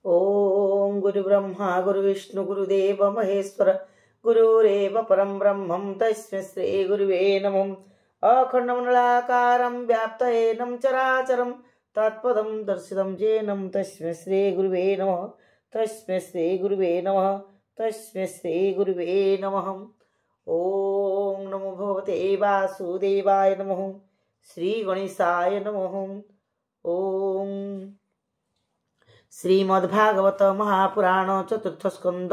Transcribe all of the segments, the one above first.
ओम गुरु ब्रह्मा गुरु विष्णु गुरुदेव महेश्वर गुरुरेव परम ब्रह्मं तस्मै श्री गुरुवे नमः। अखण्डमण्डलाकारं व्याप्तयेनं चराचरं तत्पदं दर्शितं येनं तस्मै श्री गुरुवे नमः। तस्मै श्री गुरुवे नमः। तस्मै श्री गुरुवे नमः। ओम नमो भगवते वासुदेवाय नमः। श्री गणेशाय नमः। ओम श्रीमद्भागवत महापुराण चतुर्थ स्कंद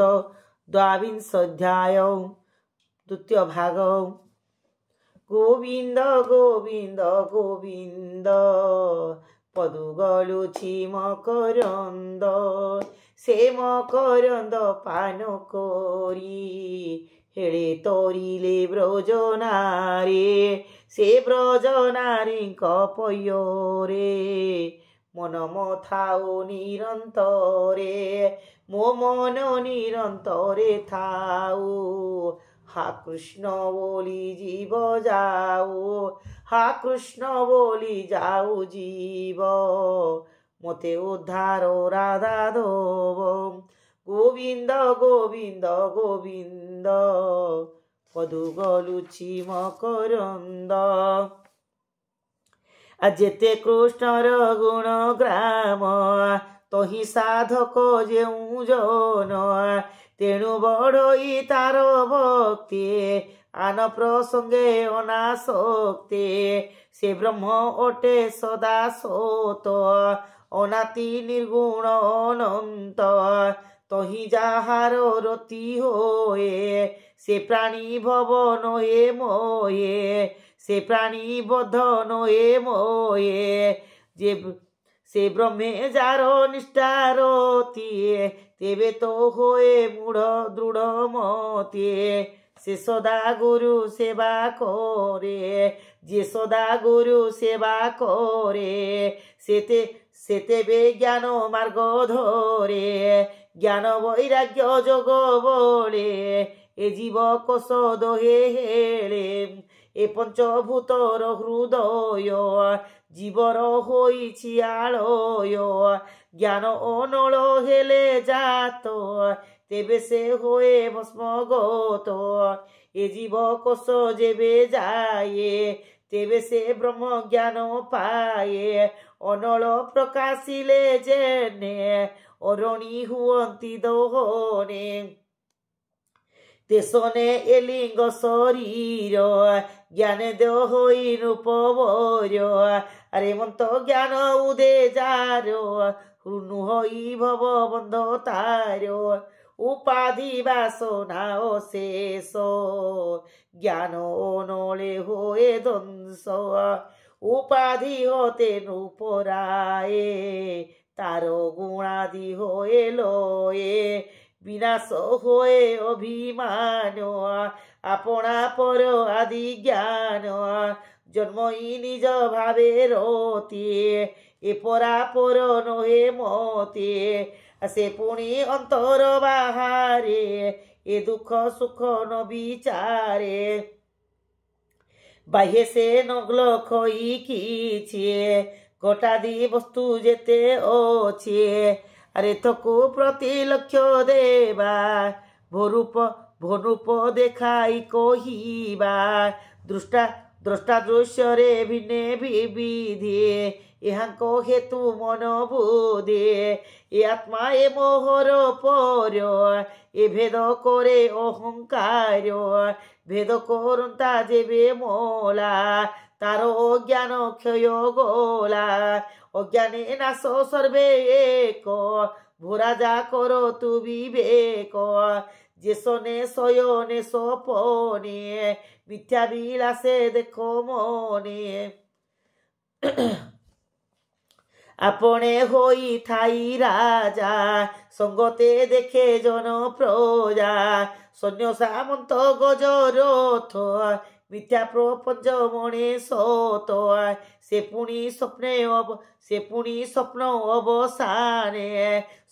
द्वाविंश अध्याय द्वितीय भाग। गोविंद गोविंद गोविंद पदुगलुछि मकरंद से मकरंद पान करी हेळे तोरिले ब्रजनारे से ब्रजनारी पयोरे मन मथाओ निरंतरे मो मन निरंतरे थाओ हा कृष्ण बोली जीव जाओ हा कृष्ण बोली जाओ जीव मते उद्धार राधा धोब गोविंद गोविंद गोविंद पदुगलुछि मकरंद। जेते कृष्णर गुण ग्राम तही साधक जेउ जन तेणु बड़ई तार भक्ति आन प्रसंगे अनासक्ति से ब्रह्म अटे सदा सत अनाति निर्गुण अनंत तही जाहार रति होए से प्राणी भवन हे मोहे से प्राणी बधन ए मोये जे से ब्रह्मे जार निष्ठारती तेबे तो होए मूढ़ दृढ़ मते से सदा गुरु सेवा करे जे सदा गुरु सेवा करे से तेबे ज्ञान मार्ग धरे ज्ञान वैराग्य जोग बोले ए जीव कोश दोहे हेले ए पंचभूतर हृदय जीवर होइछि आलय ज्ञान अनल हेले जात तेबे से होए भस्मगत ए जीव कोश जेबे जाए तेबे से ब्रह्म ज्ञान पाए अनल प्रकाशिले जेने अरणी हुअन्ति दोहने तेसने एलिंग शरीर ज्ञाने देह होई नृपवर अरे मंत ज्ञान उदे जार हृनु होई भव बंध तार उपाधि वासना शेष ज्ञान ओनले होए ध्वंस उपाधि होते नृपराए तार गुणादि होए लोए विनाश होए अभिमान आपना पर आदि ज्ञान जन्मई निज भावे रोती ए परापर नहे मते से पुणी अंतर बाहारे ए दुख सुख न विचारे बाह्य से नग्ल खई किछे घटादि वस्तु जेते ओछे अरे थकु प्रति लक्ष्य देवा भोरूप देखाई कहिबा दृष्टा द्रष्टा दृश्य रे भिन्ने विविधि एहांको हेतु मन बुद्धि ए आत्मा ए मोहर पर ए भेद करे अहंकार भेद करंता जेबे मोला तार अज्ञान क्षय गोला अज्ञाने नाश सर्वे एक भोरा जा करो तु विवेक जेसने शयने सपने मिथ्या विलासे देखो मने आपणे होई थाई राजा संगते देखे जन प्रजा सैन्य सामंत गजरथ मिथ्या प्रपंच मणे सत से पुणी स्वप्न अवसाने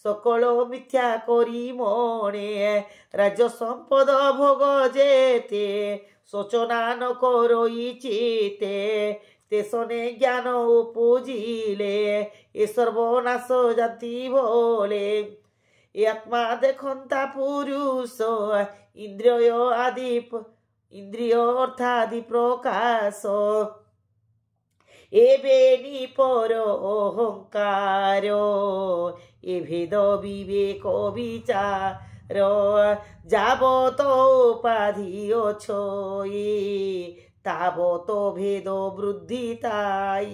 सकल मिथ्या करी मणे राज्य संपद भोग जेते सोचना न करोई चिते तेसने ज्ञान उपजिले এ সর্বনাশ জাতি বলে। এ আত্মা দেখন্তা পুরুষ ইন্দ্রিয় অর্থাদি প্রকাশ। এবে নিপর অহংকার এ ভেদ বিবেক বিচার যাবত উপাধি অছয়ে তাবত ভেদ বৃদ্ধি তাই।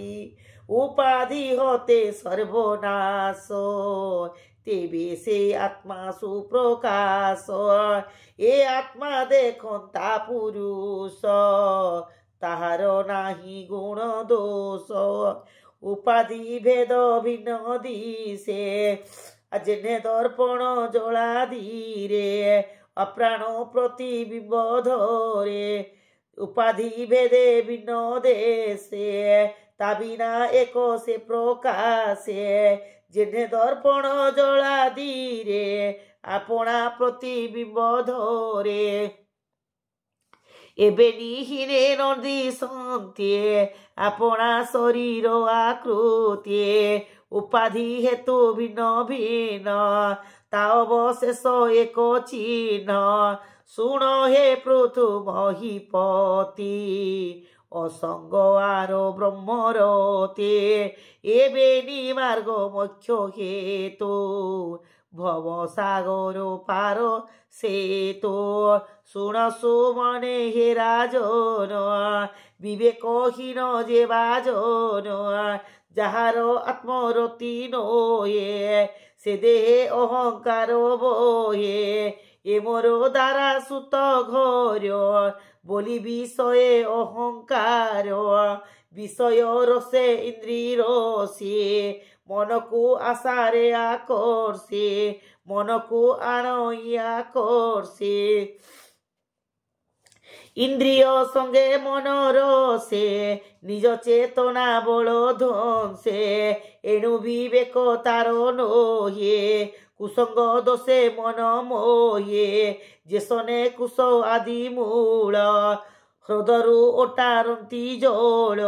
উপাধি হতে সর্বনাশ তেবে সে আত্মা সুপ্রকাশ। এ আত্মা দেখুন তা পুরুষ তাহার নাহি গুণ দোষ। উপাধি ভেদ ভিন্ন দিশে জেনে দর্পণ জোড়া ধীরে অপ্রাণ প্রতিবিম্ব ধরে। উপাধি ভেদে ভিন্ন দেশে তা বিনা এক সে প্রকাশে জেনে দর্পণ জোড়া ধীরে আপনা প্রতিবিম্ব ধরে। এবে নিহীনে নদিশন্তে আপনা শরীর আকৃতি উপাধি হেতু ভিন্ন ভিন্ন তা অবশেষ এক চিহ্ন। শুণ হে পৃথু মহিপতি অসঙ্গ আর ব্রহ্মরতে এবে নিমার্গ মোক্ষ হেতু ভবসাগর পার সেতু। শুণ সুমনে হে রাজন বিবেকহীন যে বাজন যাহার আত্মরতি নয়ে সে দেহে অহংকার বহে। এ মোর দ্বারা সুত ঘর বলি বিষয়ে অহংকার বিষয় রসে ইন্দ্রি রসে মনকু আশারে আকর্ষে মনকু আনইয়া করছে। ইন্দ্রিয় সঙ্গে মনোরসে নিজ চেতনা বড় ধ্বংসে এণু বিবেক তার নহে কুসঙ্গ দোষে মন মোহে। যে শনে কুশ আদি মূল হৃদরু ওটারন্তি জোল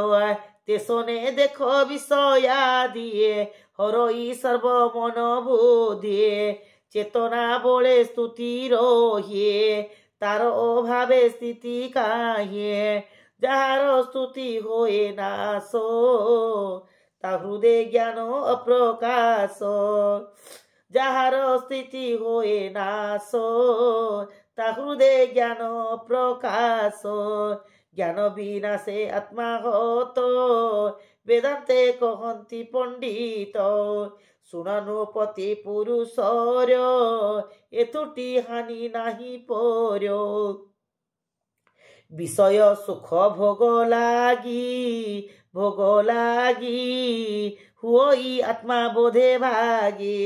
তে শনে দেখ বিষয়া দিয়ে হরই সর্ব মন বুদ্ধি চেতনা বলে স্তুতি রহে তার অভাবে স্থিতি কাহিয়ে। যাহার স্তুতি হয়ে নাশ তা হৃদয় জ্ঞান অপ্রকাশ। যাহার স্থিতি হয়ে নাশ তা হৃদয় জ্ঞান প্রকাশ। জ্ঞান বিনাশে আত্মা হত বেদান্তে কহন্তি পণ্ডিত। শুনানু পতি পুরুষর এতুটি হানি নাহি পর। বিষয় সুখ ভোগ লাগি হুই আত্মা বোধে ভাগে।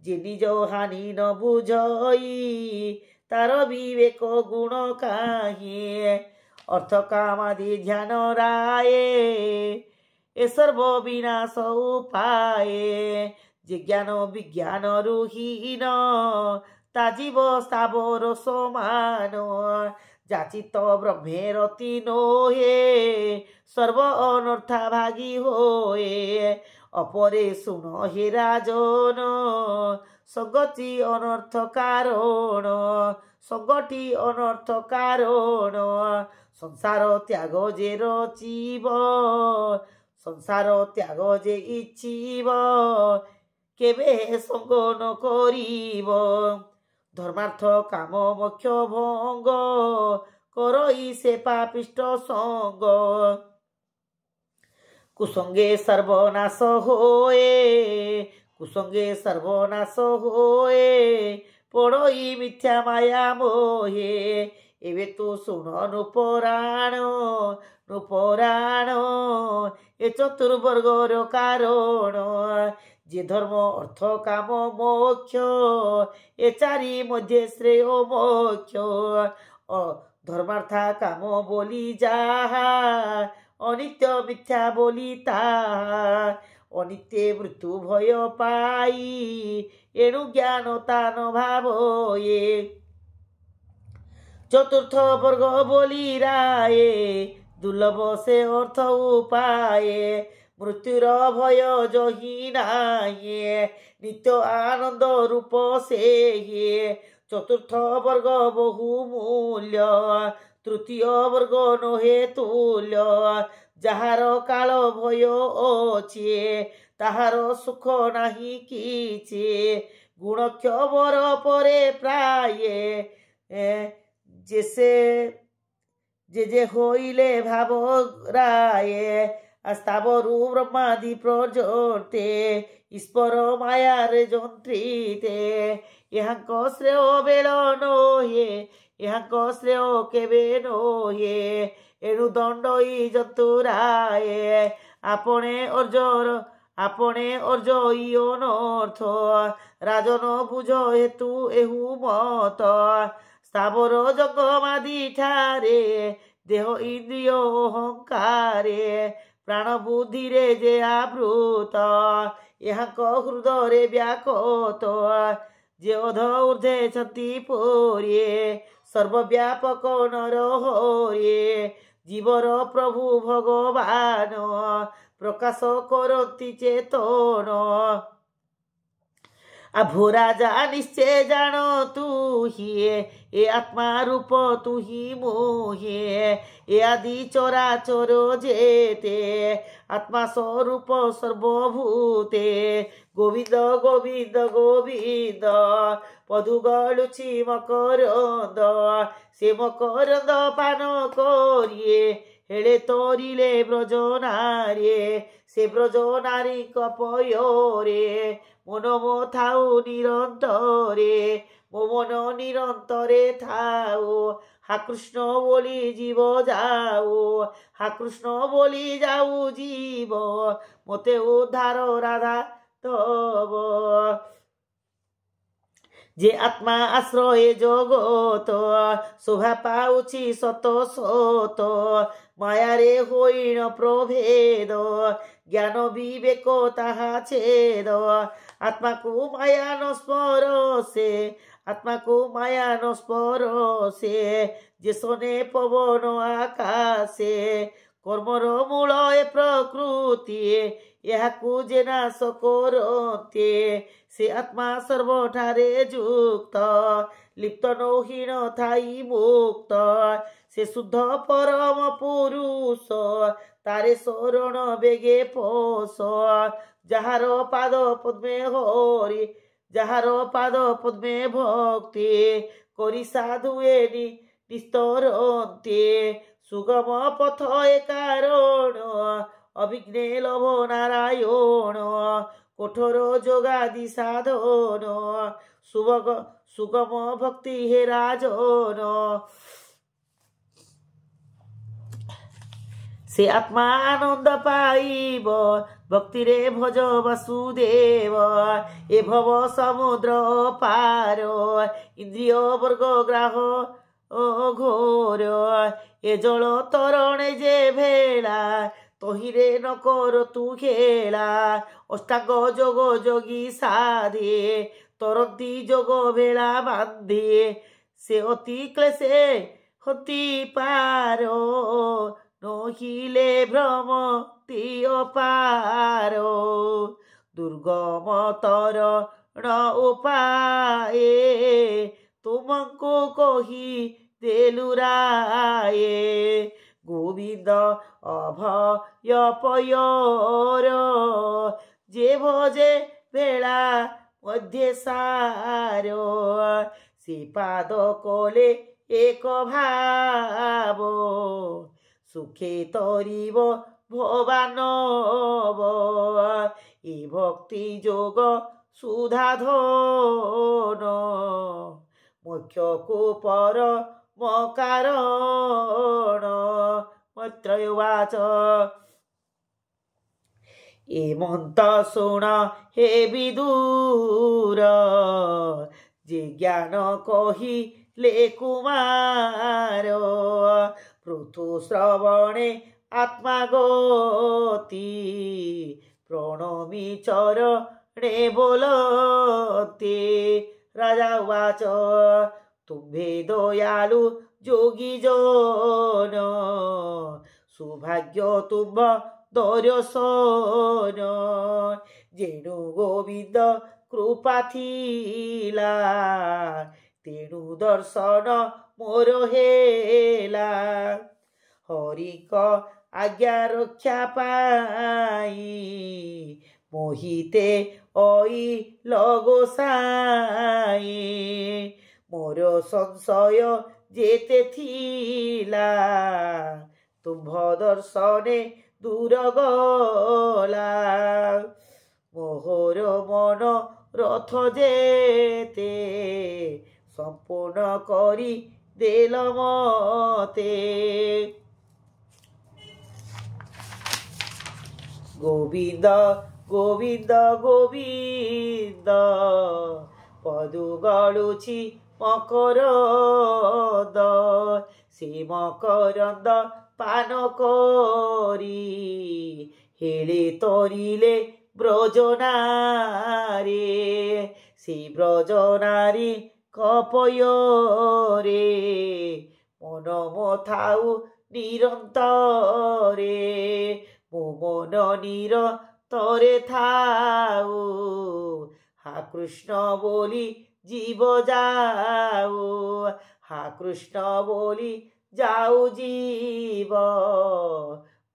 যে নিজ হানি ন বুঝই তার বিবেক গুণ কাহি। অর্থ কামাদি ধ্যান রায়ে এ সর্ব বিনাশ উপায়ে। যে জ্ঞান বিজ্ঞান রুহীন তা জীব স্থাবর সমান। যাচিত ব্রহ্মের অতি নহে সর্ব অনর্থা ভাগী হয়ে। অপরে শুন হে রাজন সঙ্গটি অনর্থ কারণ সঙ্গটি অনর্থ কারণ। সংসার ত্যাগ যে রচিব সংসার ত্যাগ যে ইচ্ছিব কেবে সঙ্গ ন করিব। ধর্মার্থ কাম মোক্ষ ভঙ্গ করই সে পাপিষ্ট সঙ্গ। কুসঙ্গে সর্বনাশ হয়ে কুসঙ্গে সর্বনাশ হয়ে পড়ই মিথ্যা মায়া মোহে। এবে তো শুণ নুপুরাণ এ চতুর্বর্গর কারণ। যে ধর্ম অর্থ কাম মোক্ষ এ চারি মধ্যে শ্রেয় মোক্ষ। ধর্মার্থা কাম বলি যাহা অনিত্য মিথ্যা বলি তাহা। অনিত্যে মৃত্যু ভয় পাই এণু জ্ঞান তান ভাবয়ে। চতুর্থ বর্গ বলি রায়ে দুর্লভ সে অর্থ উপায়ে। मृत्युर भय जही नाये नित्य आनंद रूप से ये चतुर्थ वर्ग बहुमूल्य तृतीय वर्ग नहे तुल्य जार काल भय अच्छे ताहार सुख नाही किछे गुण क्षबर परे प्राय जैसे जे होइले भाव राय अस्तावरु ब्रह्मादि प्रजोते ईश्वर मायारे जंत्रिते यहांक श्रेय बेल नोहे यहांक श्रेय केबे नोहे एणु दंडई जंतुराए आपणे अर्जई अनर्थ राजन बुझ हेतु एहु मत स्थावर जगमादि ठारे देह इंद्रिय अहंकारे प्राण बुद्धि रे जे आवृत यहांक हृदय व्याकत जे अध ऊर्धे छति पोरे सर्वव्यापक नर हरे जीवर प्रभु भगवान प्रकाश करती चेतन अभो राजा निश्चय जान तू ही ए आत्मा रूप तू ही मोहे ए आदि चराचर जेते आत्मा स्वरूप सर्वभूते गोविंद गोविंद गोविंद पदु गलुची मकरंद से मकरंद पान करिए हेले तोरिले ब्रजनारे से ब्रजनारी कपयोरे मनमो थाउ निरंतरे मो मन निरंतरे थाउ हा कृष्ण बोली जीव जाऊ हा कृष्ण बोली जाऊ जीव मते उद्धार राधा तब जे आत्मा आश्रय जगत शोभा पाउछि सत सत मायारे होइन प्रभेद ज्ञान विवेक ताहा छेद आत्मा को माया न स्पर्शे आत्मा को माया न स्पर्शे जे सने पवन आकाशे कर्मर मूल ए प्रकृति याकू जे नाश करते से आत्मा सर्वठारे युक्त लिप्त नहीन थाई मुक्त से शुद्ध परम पुरुष तारे शरण बेगे पोष जहार पाद पद्मे हरि जहार पाद पद्मे भक्ति करी साधुए निस्तरन्ते सुगम पथ ए कारण अभिज्ञे लभ नारायण कठोर जोगादि साधन सुगम भक्ति हे राजन से आत्मा आनंद पाइब भक्ति रे भज वासुदेव ए भव समुद्र पार इंद्रिय वर्ग ग्राह घोर ए जल तरण जे भेला तहिरे न कर तू खेला अष्टांग जोग जोगी साधे तरंती जोग भेला बांधे से अति क्लेशे हति पारो नहिले भ्रम तिय पारो दुर्गम तरण उपाये तुमको कही देलुराये गोविंद अभय पयर जे भजे भेला मध्य सार से पाद कोले एक भाव सुखे तरिब भवानव ए भक्ति जोग सुधा धन मोक्ष को पर कारण मैत्रेयवाच एमंत शुण हे विदुर जे ज्ञान कहिले कुमार पृथु श्रवणे आत्मा गति प्रणमी चरणे बोलते राजा उवाच तुम्भे दयालु जोगी जन सौभाग्य तुम्भ ଦର୍ଶନ। ଯେଣୁ ଗୋବିନ୍ଦ କୃପା ଥିଲା, ତେଣୁ ଦର୍ଶନ ମୋର ହେଲା। ହରିଙ୍କ ଆଜ୍ଞା ରକ୍ଷା ପାଇ, ମୋହିତେ ଅଇଲ ଗୋସାଇଁ। ମୋର ସଂଶୟ ଯେତେ ଥିଲା, ତୁମ୍ଭ ଦର୍ଶନେ ଦୂର ଗଲା। ମୋହର ମନ ରଥ ଯେତେ, ସମ୍ପୂର୍ଣ୍ଣ କରି ଦେଲ ମତେ। ଗୋବିନ୍ଦ ଗୋବିନ୍ଦ ଗୋବିନ୍ଦ, ପଦୁ ଗଳୁଛି ମକରନ୍ଦ। ସେ ମକରନ୍ଦ ପାନ କରି, ହେଳେ ତରିଲେ ବ୍ରଜନାରୀ। ସେ ବ୍ରଜନାରୀ କପୟରେ, ମନ ଥାଉ ନିରନ୍ତରେ। ମୋ ମନ ନିରତରେ ଥାଉ, হা কৃষ্ণ বলি জীব যাও, হা কৃষ্ণ বলি যাও জীব,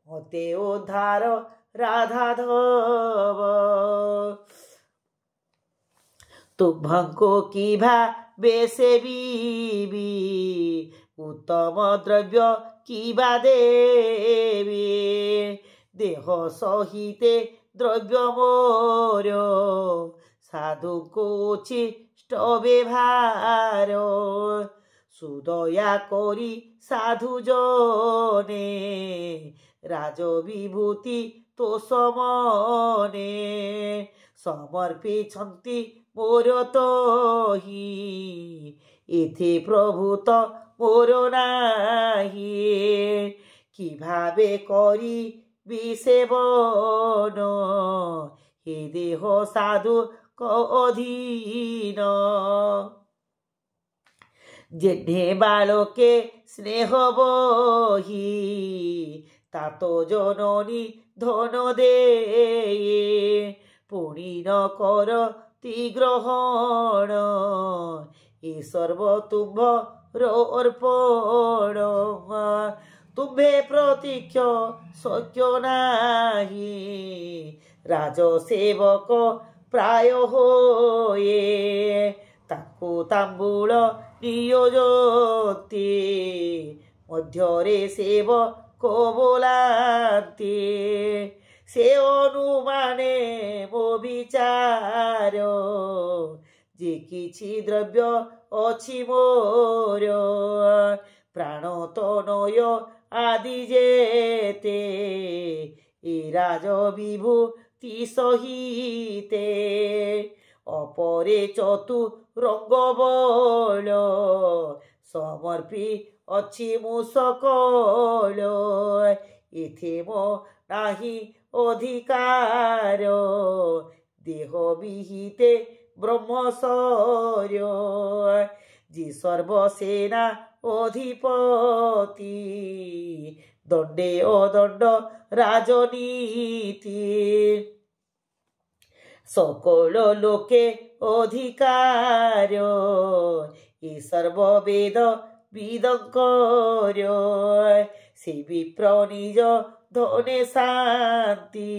মতে উদ্ধার রাধাধব। তুভ্যঙ্কো কিভাবে সেবিবি, উত্তম দ্রব্য কিবা দেবি। দেহ সহিতে দ্রব্য মোর, সাধুଙ୍କୁ উচ্ছিষ্ট ব্যবহার। সুদয়া করি সাধু জনে, রাজবিভূতি তোষমনে। সমর্পিছন্তি মোর তোহি, এথে প্রভূত মোর নাহি। কিভাবে করি বিসেবন, হে দেহ সাধু অধীন। যেনে বালকে স্নেহ বহি, তাত জননী ধন দেয়ে। পুণি ন করতি গ্রহণ, এ সর্ব তুম্ভর অর্পণ। তুম্ভে প্রতীক্ষ সখ্য নাহি, রাজসেবক প্রায় হয়ে। তাকু তাম্বুল নিয়োজতি, মধ্যরে সেবক বোলাନ୍ତି। সে অনুমানে মো বিচার, যে কিছু দ্রব্য অছি মোর। প্রাণ তনয় আদি যেতে, এ রাজ বিভূতি সহিতে। অপরে চতুরঙ্গ বল, সমর্পি অছি মু সকল। এথে মো নাহি অধিকার, দেহ বিহিতে ব্রহ্মচর্য। যে সর্বসেনা অধিপতি, দণ্ডে অদণ্ড রাজনীতি। সকল লোকে অধিকার, এ সর্ববেদ বিদঙ্কর। সে বিপ্র নিজ ধনে শান্তি,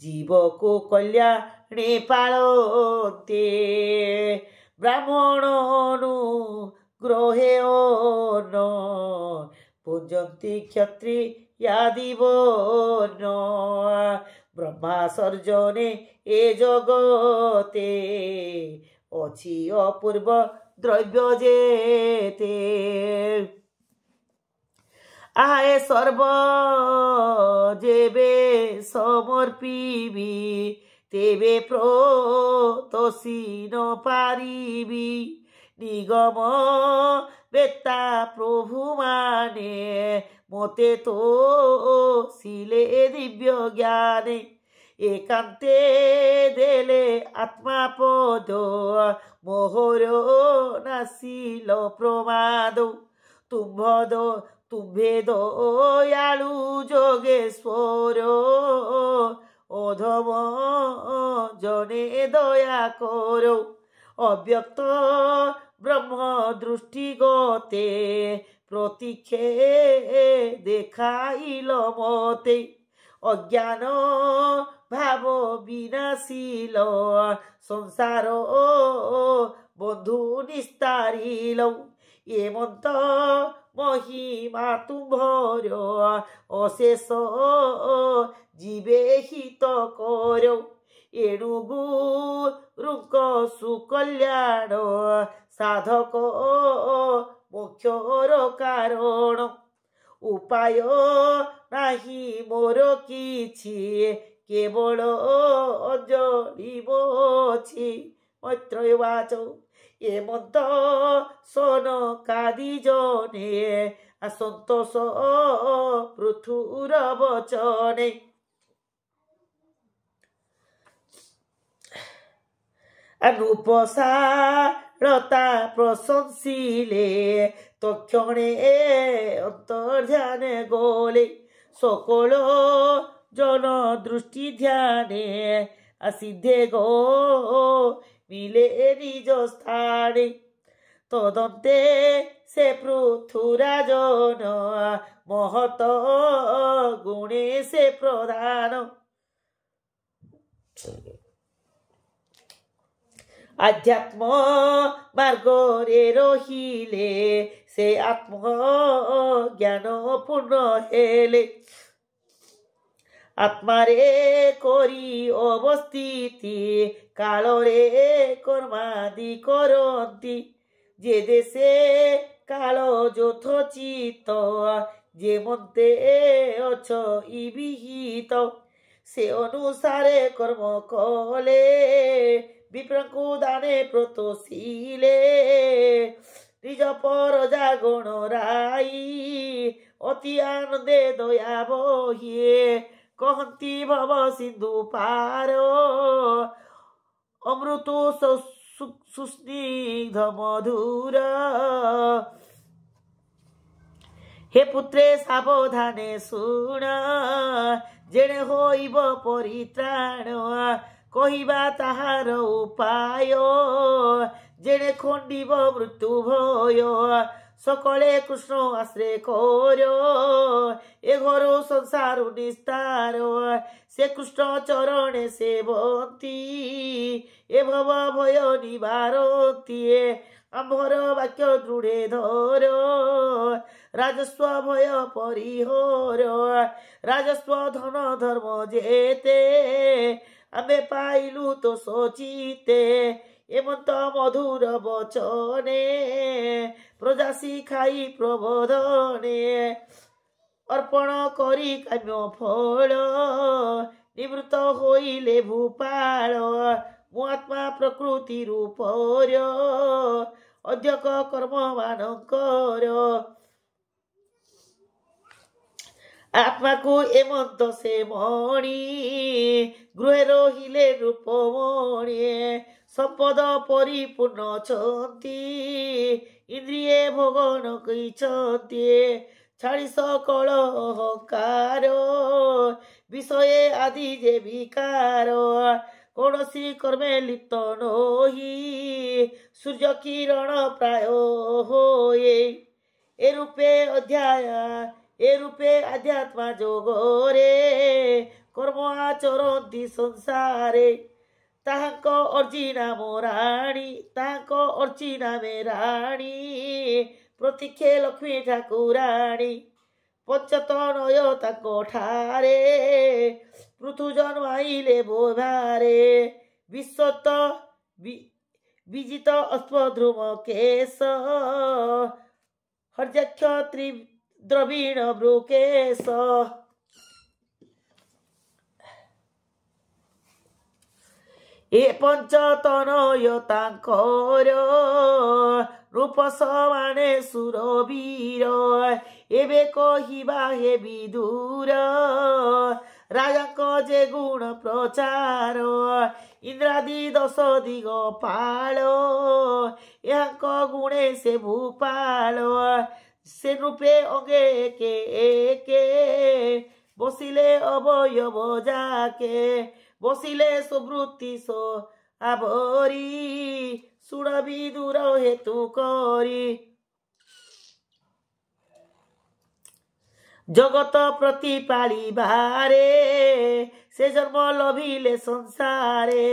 জীবকু কল্যাণে পালতে। ব্রাহ্মণ অনুগ্রহে অন্ন, পূজন্তি ক্ষত্রিয়াদি বর্ণ। ব্রহ্মা সর্জনে এ জগতে, অছি অপূর্ব দ্রব্য যেতে। আয়ে সর্ব যেবে সমর্পিবি, তেবে প্রতসি ন পারিবি। নিগম বেত্তা প্রভু মানে, মতে তো শিলে দিব্য জ্ঞানে। একান্তে দেলে আত্মাপদ, মোহর নাসিল প্রমাদ। তুম্ভদ তুম্ভে দয়ালু যোগেশ্বর অধম জনে দয়া করো অব্যক্ত ব্রহ্ম দৃষ্টিগতে প্রতীক্ষে দেখাইল মতে অজ্ঞান ভাব বিনাশীল সংসার বন্ধু নিস্তারিল এমন্ত মহিমা তুম্ভর অশেষ জীবে হিত কর এণু গুরুଙ୍କ সুকল্যাণ সাধক মোক্ষর কারণ উপায় নাহি মোর কিছু কেবল অঞ্জলি মোছি মৈত্রেয় বাচ এমন্ত শোন কাদি জনে সন্তোষ পৃথুর বচনে রূপসারতা প্রশংসিলে তক্ষণে অন্তর্ধ্যানে গলে সকল জন দৃষ্টি ধ্যানে আসিদ্ধে গো মিলে নিজ স্থানে তদন্তে সে পৃথুরাজন মহত গুণে সে প্রধান আধ্যাত্ম মার্গরে রহিলে সে আত্ম জ্ঞান পূর্ণ হেলে আত্মারে করি অবস্থিতি কালরে কর্মাদি করন্তি যে দেশে কাল যথোচিত যে মন্তে অছ ইবিহিত সে অনুসারে কর্ম কলে বিপ্রଙ୍କୁ দানে প্রতশীলে নিজ পরজা গুণ রাই অতি আনন্দে দয়া বহিয়ে কহন্তি ভব সিন্ধু পার অমৃত সুস্নিগ্ধ মধুর হে পুত্রে সাবধানে শুণ যেনে হইব পরিত্রাণ কহিবা তাহার উপায় যেনে খণ্ডিব মৃত্যু ভয় সকলে কৃষ্ণ আশ্রয় কর এ ঘর সংসার নিস্তার সে কৃষ্ণ চরণে সেবন্তী এ ভব ভয় নিবারন্তী আম্ভর বাক্য দৃঢ়ে ধর রাজস্ব ভয় পরিহর রাজস্ব ধন ধর্ম যেতে আম্বে পাইলু তো সচিতে এমন্ত মধুর বচনে প্রজা শিখাই প্রবোধনে অর্পণ করি কাম্য ফল নিবৃত্ত হইলে ভূপাল মু আত্মা প্রকৃতি রূপর অধ্যক্ষ কর্ম ମାନଙ୍କର আত্মাকু এমন্ত সে মণি গৃহে রহিলে রূপমণি সম্পদ পরিপূর্ণ অছন্তি ইন্দ্রিয়ে ভোগন କହିଛନ୍ତି ছাড়ি সকল অহংকার বিষয়ে আদি যে বিকার কৌশি কর্মে লিপ্ত নহি সূর্য কিরণ প্রায় হয়ে এরূপে আধ্যাত্মা যোগরে কর্ম আচরন্তি ସଂସାରେ ତାହାଙ୍କ ଅର୍ଜି ନାମ ରାଣୀ ପ୍ରତୀକ୍ଷେ ଲକ୍ଷ୍ମୀ ଠାକୁରାଣୀ ପଞ୍ଚତନୟ ତାଙ୍କ ଠାରେ ପୃଥୁ ଜନ୍ମାଇଲେ ବୋଧାରେ ବିଶ୍ୱତ ବିଜିତ ଅଶ୍ୱଧ୍ରୁମ କେଶ ହର୍ଯାକ୍ଷ ଦ୍ରବୀଣ ବୃକେଶ ଏ ପଞ୍ଚତନୟ ତାଙ୍କର ରୂପ ସମାନେ ସୁରବୀର ଏବେ କହିବା ହେ ବିଦୁର ରାଜାଙ୍କ ଯେ ଗୁଣ ପ୍ରଚାର ଇନ୍ଦ୍ରାଦି 10 ଦିଗପାଳ ଏହାଙ୍କ ଗୁଣେ ସେ ଭୂପାଳ से रूपे अंगे एके एके बसिले अवयव जाके बसिले सुवृत्ति सो आवरी सुरभि दूर हेतु करी जगत प्रतिपालिबारे से जन्म लभिले संसारे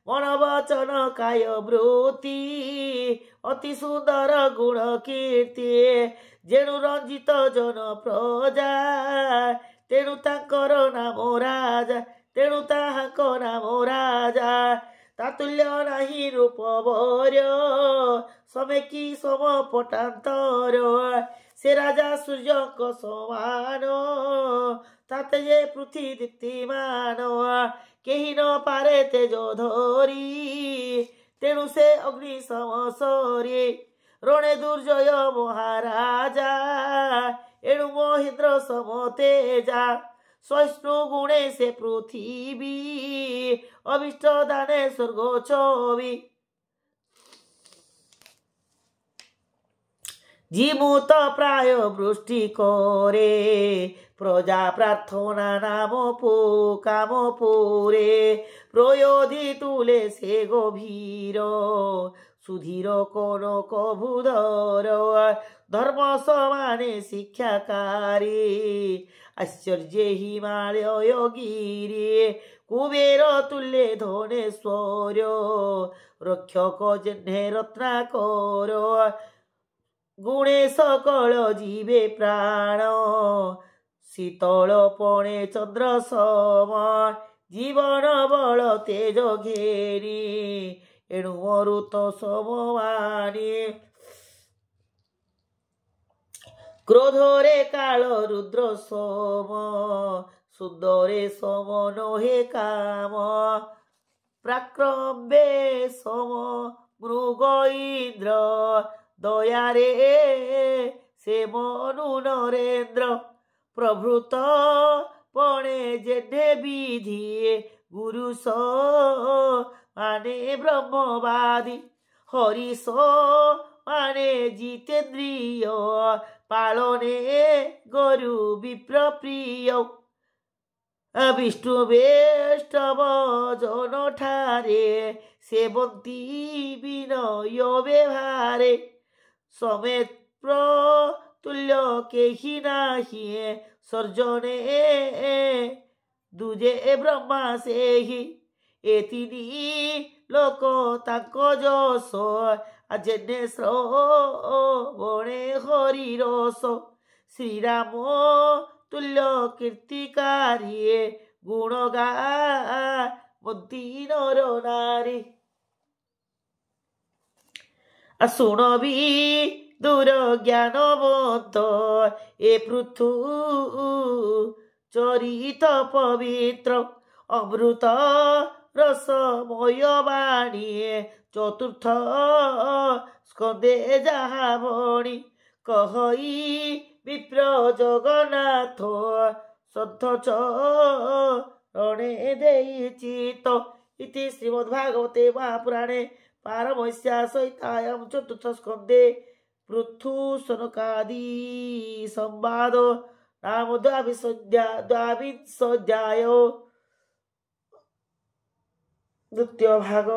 मन वचन काय वृत्ति अति सुंदर गुण कीर्ति जेणु रंजित जन प्रजा तेणु तांकर नाम राजा तेणु ताहाक नाम राजा तातुल्य नाही रूप वर्य समेकी सम पटांतर से राजा सूर्य को समान ताते ये पृथ्वी दीप्तिमान केही न पारे तेज धरी तेणु से अग्नि समसरी रण दुर्जय महाराजा एणु महेन्द्र समतेजा सहिष्णु गुणे से पृथ्वी अभिष्ट दाने स्वर्ग छवि जीमुत प्राय वृष्टि करे प्रजा प्रार्थना नाम काम पुरे प्रयोधि तुले से गभीर सुधीर कोन कभुधर धर्म समाने शिक्षाकारी आश्चर्य हिमालय गिरी कुबेर तुल्य धनेश्वर रक्षक जह्ने रत्नाकर गुणे सकल जीवे प्राण शीतल पणे चंद्र सम जीवन बल तेज घेरी एणु मरुत समवाणी क्रोधरे काल रुद्र सोम सुंदरे सम नहे काम प्राक्रम्बे सम मृग इंद्र दयारे से मनु नरेन्द्र प्रभृत पणे जेठे विधि गुरु स माने ब्रह्मवादी हरिष माने जितेन्द्रिय पालने गुरु विप्र प्रिय विष्णु वैष्णव जन ठारे सेवंती विनय व्यवहारे समेत तुल्य केहि नाही सर्जने दुजे ब्रह्मा सेहि एतिनी लोक ताको जस आजेने श्रवणे हरि रस श्रीराम तुल्य कीर्तिकारी गुण गावती नर नारी शुणबी दूर ज्ञानवंत ए पृथु चरित पवित्र अमृत रसमय वाणी चतुर्थ स्कंदे जहा भणी कहई विप्र जगन्नाथ सन्थ चरणे देई चित इति श्रीमद्भागवते महापुराणे पारमहंस्या संहितायां चतुर्थ स्कंदे पृथु सनकादि संवाद नाम द्वाविंशोऽध्याय द्वितीय भाग।